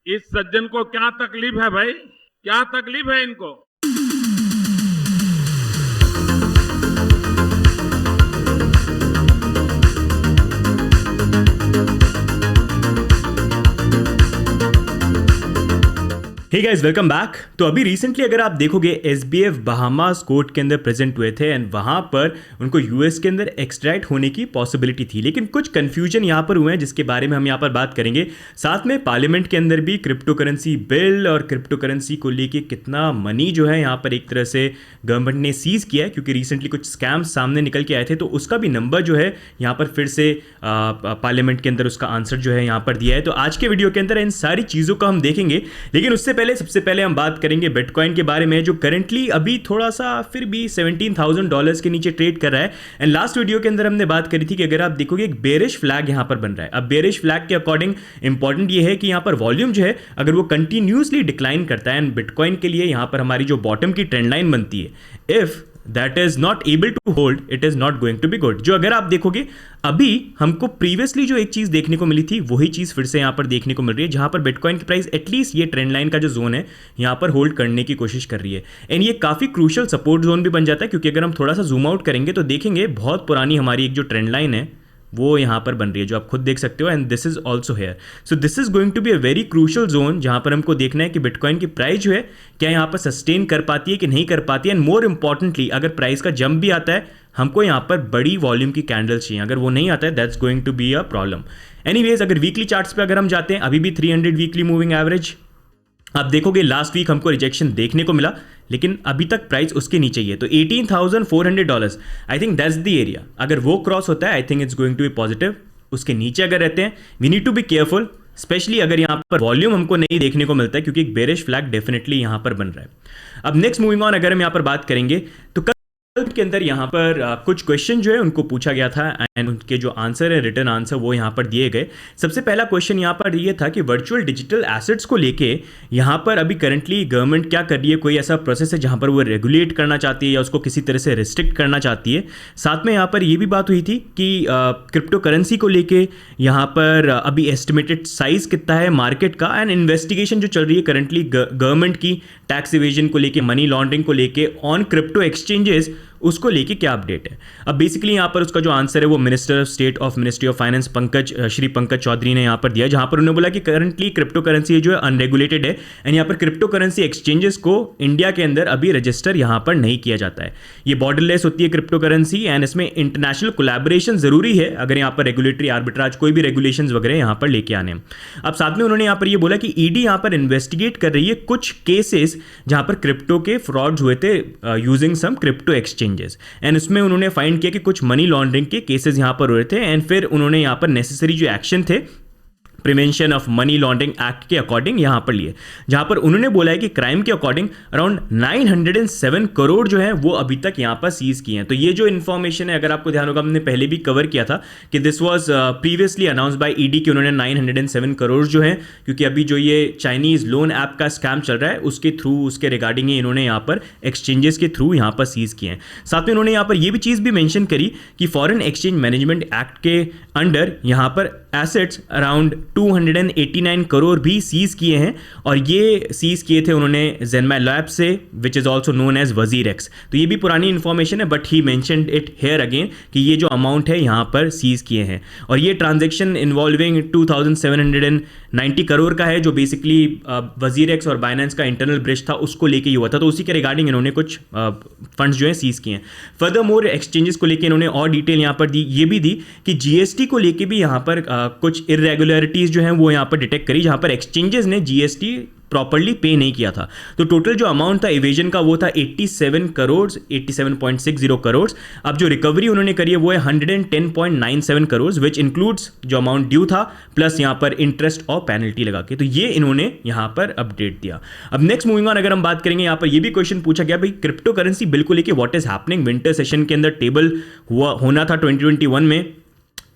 इस सज्जन को क्या तकलीफ है भाई? क्या तकलीफ है इनको? Hey guys, welcome back. तो अभी रिसेंटली अगर आप देखोगे एसबीएफ बहामास कोर्ट के अंदर प्रेजेंट हुए थे एंड वहाँ पर उनको यूएस के अंदर एक्सट्रैक्ट होने की पॉसिबिलिटी थी, लेकिन कुछ कन्फ्यूजन यहाँ पर हुए हैं जिसके बारे में हम यहाँ पर बात करेंगे। साथ में पार्लियामेंट के अंदर भी क्रिप्टो करेंसी बिल और क्रिप्टो करेंसी को लेके कितना मनी जो है यहाँ पर एक तरह से गवर्नमेंट ने सीज किया है, क्योंकि रिसेंटली कुछ स्कैम्स सामने निकल के आए थे, तो उसका भी नंबर जो है यहाँ पर फिर से पार्लियामेंट के अंदर उसका आंसर जो है यहाँ पर दिया है। तो आज के वीडियो के अंदर इन सारी चीज़ों को हम देखेंगे, लेकिन उससे सबसे पहले हम बात करेंगे बिटकॉइन के बारे में, जो करंटली अभी थोड़ा सा फिर भी $17,000 के नीचे ट्रेड कर रहा है। एंड लास्ट वीडियो के अंदर हमने बात करी थी कि अगर आप देखोगे एक बेरिश फ्लैग यहां पर बन रहा है। अब बेरिश फ्लैग के अकॉर्डिंग इंपॉर्टेंट ये है कि यहां पर वॉल्यूम जो है अगर वो कंटिन्यूसली डिक्लाइन करता है एंड बिटकॉइन के लिए यहां पर हमारी जो बॉटम की ट्रेंड लाइन बनती है, if that is not able to hold, it is not going to be good. जो अगर आप देखोगे अभी हमको प्रीवियसली जो एक चीज देखने को मिली थी वही चीज फिर से यहां पर देखने को मिल रही है, जहां पर बिटकॉइन की प्राइस एटलीस्ट ये ट्रेंड लाइन का जो जोन है यहां पर होल्ड करने की कोशिश कर रही है। एंड ये काफी क्रूशियल सपोर्ट जोन भी बन जाता है, क्योंकि अगर हम थोड़ा सा जूम आउट करेंगे तो देखेंगे बहुत पुरानी हमारी एक जो ट्रेंड लाइन है वो यहाँ पर बन रही है, जो आप खुद देख सकते हो। And this is also here, so this is going to be a very crucial zone, जहाँ पर हमको देखना है कि बिटकॉइन की प्राइस जो है क्या यहाँ पर सस्टेन कर पाती है कि नहीं कर पाती है। एंड मोर इंपॉर्टेंटली अगर प्राइस का जंप भी आता है, हमको यहाँ पर बड़ी वॉल्यूम की कैंडल्स चाहिए। अगर वो नहीं आता है, that's going to be a problem. Anyways, अगर वीकली चार्ट्स पे अगर हम जाते हैं, अभी भी 300 वीकली मूविंग एवरेज आप देखोगे लास्ट वीक हमको रिजेक्शन देखने को मिला, लेकिन अभी तक प्राइस उसके नीचे ही है। तो $18,400 I think that's the area. अगर वो क्रॉस होता है, I think it's going to be positive. उसके नीचे अगर रहते हैं, we need to be careful, specially अगर यहाँ पर वॉल्यूम हमको नहीं देखने को मिलता है, क्योंकि एक बेरिश फ्लैग डेफिनेटली यहाँ पर बन रहा है। अब नेक्स्ट मूविंग ऑन, अगर हम यहाँ पर बात करेंगे तो के अंदर यहाँ पर कुछ क्वेश्चन जो है उनको पूछा गया था एंड उनके जो आंसर है, रिटर्न आंसर, वो यहाँ पर दिए गए। सबसे पहला क्वेश्चन यहाँ पर ये था कि वर्चुअल डिजिटल एसेट्स को लेके यहाँ पर अभी करंटली गवर्नमेंट क्या कर रही है, कोई ऐसा प्रोसेस है जहाँ पर वो रेगुलेट करना चाहती है या उसको किसी तरह से रिस्ट्रिक्ट करना चाहती है। साथ में यहाँ पर ये भी बात हुई थी कि क्रिप्टो करेंसी को लेके यहाँ पर अभी एस्टिमेटेड साइज कितना है मार्केट का, एंड इन्वेस्टिगेशन जो चल रही है करंटली गवर्नमेंट की टैक्स इवेजन को लेके, मनी लॉन्ड्रिंग को लेके ऑन क्रिप्टो एक्सचेंजेस, उसको लेके क्या अपडेट है। अब बेसिकली यहाँ पर उसका जो आंसर है वो minister of state of ministry of finance Shri Pankaj Chaudhary ने यहाँ पर दिया, जहाँ पर उन्होंने बोला कि करंटली क्रिप्टो करेंसी जो है अनरेगुलेटेड है एंड यहाँ पर क्रिप्टो करेंसी एक्सचेंजेस को इंडिया के अंदर अभी रजिस्टर यहाँ पर नहीं किया जाता है। ये बॉर्डरलेस होती है क्रिप्टो करेंसी एंड इसमें इंटरनेशनल कोलैबोरेशन जरूरी है अगर यहाँ पर रेगुलेटरी आर्बिट्राज कोई भी रेगुलेशन वगैरह यहाँ पर लेके आने। अब साथ में उन्होंने यहाँ पर ये बोला कि ईडी यहाँ पर इन्वेस्टिगेट कर रही है कुछ केसेस जहाँ पर क्रिप्टो के फ्रॉड्स हुए थे using some crypto exchanges, and उसमें उन्होंने फाइंड किया कि कुछ मनी लॉन्ड्रिंग के केसेस यहां पर हो रहे थे एंड फिर उन्होंने यहां पर नेसेसरी जो एक्शन थे prevention of money laundering act के अकॉर्डिंग यहां पर लिए, जहां पर उन्होंने बोला है कि क्राइम के अकॉर्डिंग अराउंड 907 करोड़ जो है वो अभी तक यहां पर सीज किए हैं। तो ये जो इन्फॉर्मेशन है, अगर आपको ध्यान होगा, हमने पहले भी कवर किया था कि this was previously announce bye ED कि उन्होंने 907 करोड़ जो है, क्योंकि अभी जो ये चाइनीज लोन ऐप का स्कैम चल रहा है उसके थ्रू, उसके रिगार्डिंग ही इन्होंने यहाँ पर एक्सचेंजेस के थ्रू यहाँ पर सीज किए हैं। साथ में उन्होंने यहाँ पर ये भी चीज़ भी मेंशन करी कि फॉरेन एक्सचेंज मैनेजमेंट एक्ट के अंडर यहाँ पर एसेट्स अराउंड 289 करोड़ भी सीज किए हैं, और ये सीज किए थे उन्होंने जेनमा लैब से, which is also known as WazirX. तो ये भी पुरानी इंफॉर्मेशन है, but he mentioned it here again कि ये जो अमाउंट है यहाँ पर सीज किए हैं, और ये ट्रांजेक्शन इन्वॉल्विंग 2790 करोड़ का है, जो बेसिकली वजीरेक्स और बाइनेंस का इंटरनल ब्रिज था उसको लेके ही हुआ था। तो उसी के रिगार्डिंग इन्होंने कुछ फंड्स जो है सीज किए हैं। फर्दर मोर एक्सचेंजेस को लेके इन्होंने और डिटेल यहाँ पर दी, ये भी दी कि जीएसटी को लेके भी यहाँ पर कुछ इरेगुलरिटीज जो हैं वो यहाँ पर डिटेक्ट करी, जहाँ पर एक्सचेंजेस ने जीएसटी प्रॉपर्ली पे नहीं किया था। तो टोटल जो अमाउंट था इवेजन का वो था 87 करोड़, 87.60 करोड़। अब जो रिकवरी उन्होंने करी है वो है 110.97 करोड़, विच इंक्लूड्स जो अमाउंट ड्यू था प्लस यहाँ पर इंटरेस्ट और पेनल्टी लगा के। तो ये इन्होंने यहाँ पर अपडेट दिया। अब नेक्स्ट मूविंग ऑन, अगर हम बात करेंगे, यहाँ पर ये भी क्वेश्चन पूछा गया, भाई क्रिप्टो करेंसी बिल को लेके what is happening. Winter session के अंदर टेबल होना था 2021 में,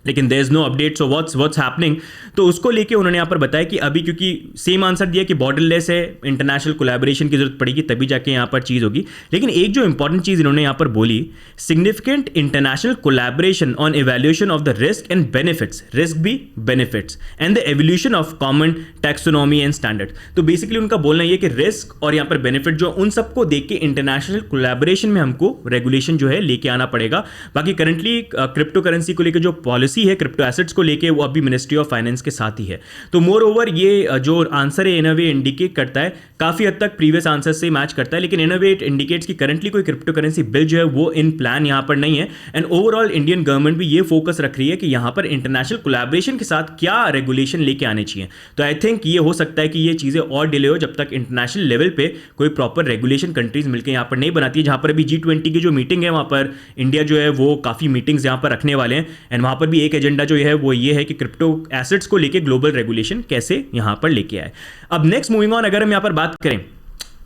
लेकिन there is no update, so what's happening. तो उसको लेके उन्होंने यहाँ पर बताया कि अभी क्योंकि सेम आंसर दिया कि बॉर्डरलेस है, इंटरनेशनल कोलैबोरेशन की जरूरत पड़ेगी तभी जाके यहाँ पर चीज़ होगी। लेकिन एक जो इंपॉर्टेंट चीज़ इन्होंने यहाँ पर बोली, significant international collaboration on evaluation of the risk and benefits, risk भी benefits, and the evolution of common taxonomy and standard. तो बेसिकली उनका बोलना ये कि रिस्क और यहाँ पर बेनिफिट जो उन सबको देख के इंटरनेशनल कोलैबोरेशन में हमको रेगुलेशन जो है लेके आना पड़ेगा। बाकी करंटली क्रिप्टो करेंसी को लेकर जो पॉलिसी है क्रिप्टो एसेट्स को लेके वो अभी मिनिस्ट्री ऑफ फाइनेंस के साथ ही है। तो मोर ओवर ये जो आंसर है इन अ वे इंडिकेट करता है, काफी हद तक प्रीवियस आंसर से मैच करता है, लेकिन इन अ वे इट इंडिकेट्स कि करंटली कोई क्रिप्टो करेंसी बिल जो है वो इन प्लान यहां पर नहीं है। एंड ओवरऑल इंडियन गवर्नमेंट भी ये फोकस रख रही है कि यहां पर इंटरनेशनल कोलैबोरेशन के साथ क्या रेगुलेशन लेके आने चाहिए। तो आई थिंक ये हो सकता है कि ये चीजें और डिले हो जब तक इंटरनेशनल लेवल पे कोई प्रॉपर रेगुलेशन कंट्रीज मिलकर यहां पर नहीं बनाती है। जहां पर अभी G20 की जो मीटिंग है वहां पर इंडिया जो है वो काफी मीटिंग्स यहां पर रखने वाले हैं, एंड वहां पर भी एक एजेंडा जो है वो ये है कि क्रिप्टो एसेट्स को लेके ग्लोबल रेगुलेशन कैसे यहां पर लेके आए। अब नेक्स्ट मूविंग ऑन, अगर हम यहां पर बात करें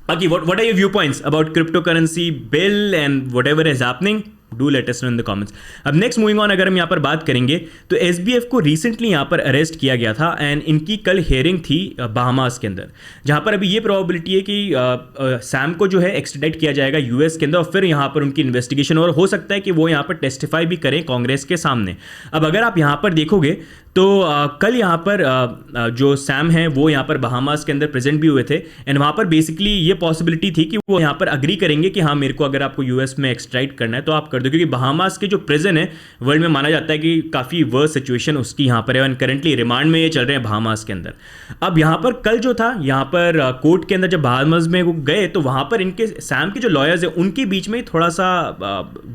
बाकी what are your view points about crypto currency bill and whatever is happening, do let us know in the comments. अब नेक्स्ट मूविंग ऑन, अगर हम यहाँ पर बात करेंगे तो एसबीएफ को रिसेंटली यहाँ पर अरेस्ट किया गया था एंड इनकी कल हियरिंग थी बहामास के अंदर, जहाँ पर अभी ये प्रोबेबिलिटी है कि सैम को जो है एक्सट्रैडिट किया जाएगा यूएस के अंदर और फिर यहाँ पर उनकी इन्वेस्टिगेशन और हो सकता है कि वो यहाँ पर टेस्टिफाई भी करें कांग्रेस के सामने। अब अगर आप यहाँ पर देखोगे तो कल यहाँ पर जो सैम हैं वो यहाँ पर बहामास के अंदर प्रेजेंट भी हुए थे एंड वहाँ पर बेसिकली ये पॉसिबिलिटी थी कि वो यहाँ पर अग्री करेंगे कि हाँ मेरे को अगर आपको यूएस में एक्सट्राइट करना है तो आप कर दो, क्योंकि बहामास के जो प्रिजन है वर्ल्ड में माना जाता है कि काफ़ी वर्स्ट सिचुएशन उसकी यहाँ पर है एंड करंटली रिमांड में ये चल रहे हैं बहामास के अंदर। अब यहाँ पर कल जो था यहाँ पर कोर्ट के अंदर जब बहामास में वो गए तो वहाँ पर इनके सैम के जो लॉयर्स हैं उनके बीच में थोड़ा सा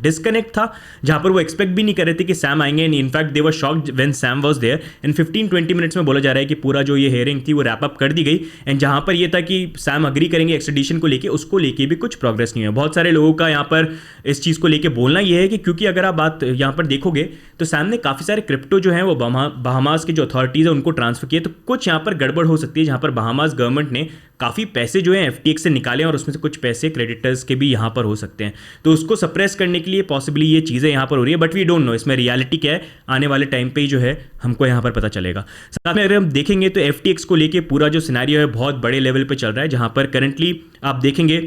डिस्कनेक्ट था, जहाँ पर वो एक्सपेक्ट भी नहीं कर रहे थे कि सैम आएंगे and in fact they were shocked when Sam was there. In 15-20 minutes में बोला जा रहा है कि पूरा जो ये हियरिंग थी वो रैप अप कर दी गई एंड जहां पर ये था कि सैम अग्री करेंगे एक्सट्रेडिशन को लेके, उसको लेके भी कुछ प्रोग्रेस नहीं हुआ। बहुत सारे लोगों का यहाँ पर इस चीज़ को लेके बोलना ये है कि क्योंकि अगर आप बात यहाँ पर देखोगे तो सैम ने काफ़ी सारे क्रिप्टो जो है वो बहामास के जो अथॉरिटीज़ है उनको ट्रांसफर किए, तो कुछ यहाँ पर गड़बड़ हो सकती है जहाँ पर बहामास गवर्नमेंट ने काफ़ी पैसे जो है FTX से निकाले और उसमें से कुछ पैसे क्रेडिटर्स के भी यहाँ पर हो सकते हैं, तो उसको सप्रेस करने के लिए पॉसिबली ये चीज़ें यहाँ पर हो रही है। बट वी डोंट नो इसमें रियलिटी क्या है, आने वाले टाइम पे ही जो है हमको यहाँ पर पता चलेगा। साथ में अगर हम देखेंगे तो FTX को लेके पूरा जो सिनेरियो है बहुत बड़े लेवल पे चल रहा है, जहाँ पर करंटली आप देखेंगे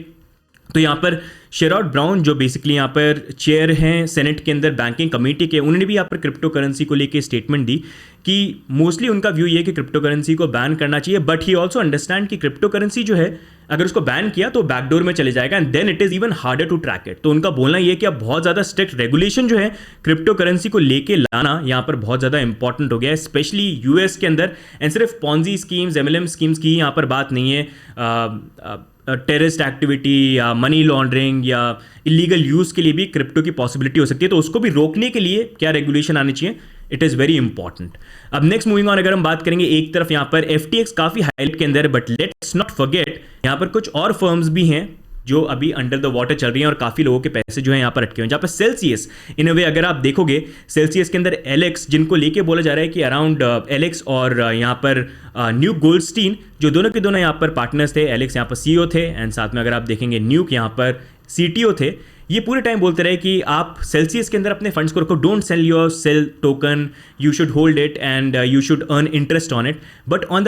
तो यहाँ पर शेरॉड ब्राउन जो बेसिकली यहाँ पर चेयर हैं सेनेट के अंदर बैंकिंग कमेटी के, उन्होंने भी यहाँ पर क्रिप्टो करेंसी को लेके स्टेटमेंट दी कि मोस्टली उनका व्यू ये कि क्रिप्टो करेंसी को बैन करना चाहिए, बट ही ऑल्सो अंडरस्टैंड कि क्रिप्टो करेंसी जो है अगर उसको बैन किया तो बैकडोर में चले जाएगा and then it is even harder to track it. तो उनका बोलना ये कि अब बहुत ज़्यादा स्ट्रिक्ट रेगुलेशन जो है क्रिप्टो करेंसी को लेके लाना यहाँ पर बहुत ज़्यादा इंपॉर्टेंट हो गया है, स्पेशली यूएस के अंदर। एंड सिर्फ पॉन्जी स्कीम्स MLM स्कीम्स की यहाँ पर बात नहीं है, टेररिस्ट एक्टिविटी या मनी लॉन्ड्रिंग या इलीगल यूज़ के लिए भी क्रिप्टो की पॉसिबिलिटी हो सकती है, तो उसको भी रोकने के लिए क्या रेगुलेशन आनी चाहिए, इट इज़ वेरी इंपॉर्टेंट। अब नेक्स्ट मूविंग ऑन, अगर हम बात करेंगे एक तरफ यहाँ पर FTX काफ़ी हाईलाइट के अंदर है, बट लेट्स नॉट फॉरगेट यहाँ पर कुछ और फर्म्स भी हैं जो अभी अंडर द वाटर चल रही हैं और काफ़ी लोगों के पैसे जो है यहाँ पर अटके हुए हैं, जहाँ पर सेल्सियस इन अ वे अगर आप देखोगे सेल्सियस के अंदर एलेक्स जिनको लेके बोला जा रहा है कि अराउंड एलेक्स और यहाँ पर न्यू गोल्डस्टीन जो दोनों के दोनों यहाँ पर पार्टनर्स थे, एलेक्स यहाँ पर CEO थे एंड साथ में अगर आप देखेंगे न्यूक यहाँ पर CTO थे, ये पूरे टाइम बोलते रहे कि आप सेल्सियस के अंदर अपने फंड्स को रखो, don't sell your Cel token, you should hold it and you should earn interest on it. But on the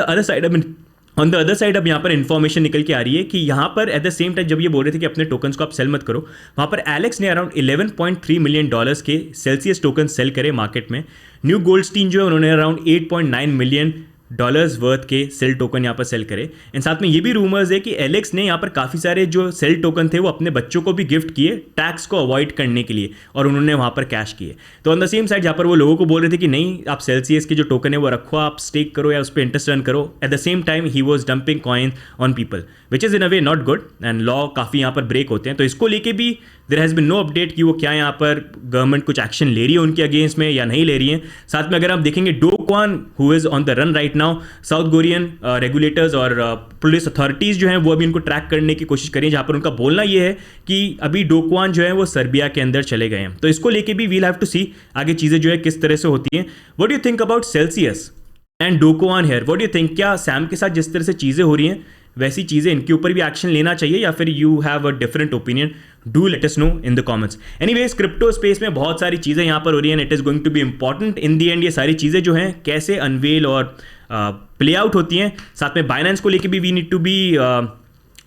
other side अब यहाँ पर इन्फॉर्मेशन निकल के आ रही है कि यहाँ पर एट द सेम टाइम जब ये बोल रहे थे कि अपने टोकन्स को आप सेल मत करो, वहाँ पर एलेक्स ने अराउंड $11.3 मिलियन के सेल्सियस टोकन सेल करे मार्केट में। न्यू गोल्डस्टीन जो है उन्होंने अराउंड $8.9 मिलियन वर्थ के सेल टोकन यहाँ पर सेल करे एंड साथ में ये भी रूमर्स है कि एलेक्स ने यहाँ पर काफ़ी सारे जो सेल टोकन थे वो अपने बच्चों को भी गिफ्ट किए टैक्स को अवॉइड करने के लिए और उन्होंने वहाँ पर कैश किए। तो ऑन द सेम साइड जहाँ पर वो लोगों को बोल रहे थे कि नहीं आप सेल्सियस के जो टोकन है वो रखो, आप स्टेक करो या उस पर इंटरेस्ट रन करो, at the same time he was dumping coin on people which is in a way not good and law काफ़ी यहाँ पर ब्रेक होते हैं। तो इसको लेके भी there has been no update कि वो क्या यहाँ पर गवर्नमेंट कुछ एक्शन ले रही है उनके अगेंस्ट में या नहीं ले रही है। साथ में अगर आप देखेंगे Do Kwon who is on the run right now, South Korean regulators और पुलिस अथॉरिटीज़ जो हैं वो अभी उनको ट्रैक करने की कोशिश करें, जहाँ पर उनका बोलना ये है कि अभी डो क्वान जो है वो सर्बिया के अंदर चले गए हैं। तो इसको लेके भी वील हैव टू सी आगे चीज़ें जो है किस तरह से होती हैं। What do you think about Celsius and Do Kwon here, what do you think, क्या सैम के साथ जिस तरह से चीज़ें हो रही हैं वैसी चीज़ें इनके ऊपर भी एक्शन लेना चाहिए या फिर you have a different opinion? Do let us know in the comments. Anyways, crypto space में बहुत सारी चीज़ें यहाँ पर हो रही हैं, it is going to be important in the end ये सारी चीज़ें जो हैं कैसे अनवेल और प्ले आउट होती हैं। साथ में बाइनेंस को लेके भी we need to be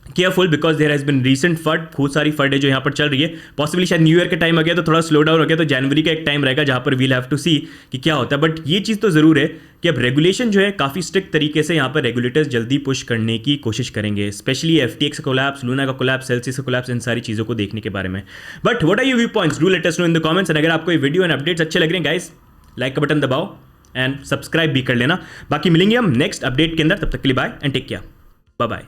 careful because there has been recent FUD, बहुत सारी फड है जो यहाँ पर चल रही है। पॉसिबली शायद न्यू ईयर के टाइम आ गया तो थोड़ा स्लो डाउन हो गया, तो जनवरी का एक टाइम रहेगा जहाँ पर वील हैव टू सी कि क्या होता है। बट ये चीज़ तो ज़रूर है कि अब रेगुलेशन जो है काफ़ी स्ट्रिक्ट तरीके से यहाँ पर रेगुलेटर्स जल्दी पुश करने की कोशिश करेंगे, स्पेशली FTX का कोलैप्स, लूना का कोलैप्स, सेल्सियस का कोलैप्स, इन सारी चीज़ों को देखने के बारे में। But what are your view points? Do let us know in the comments. And अगर आपको ये वीडियो एंड अपडेट्स अच्छे लग रहे हैं गाइस, लाइक का बटन दबाओ एंड सब्सक्राइब भी कर लेना। बाकी मिलेंगे हम नेक्स्ट अपडेट के अंदर, तब तक के लिए bye and take care, bye bye.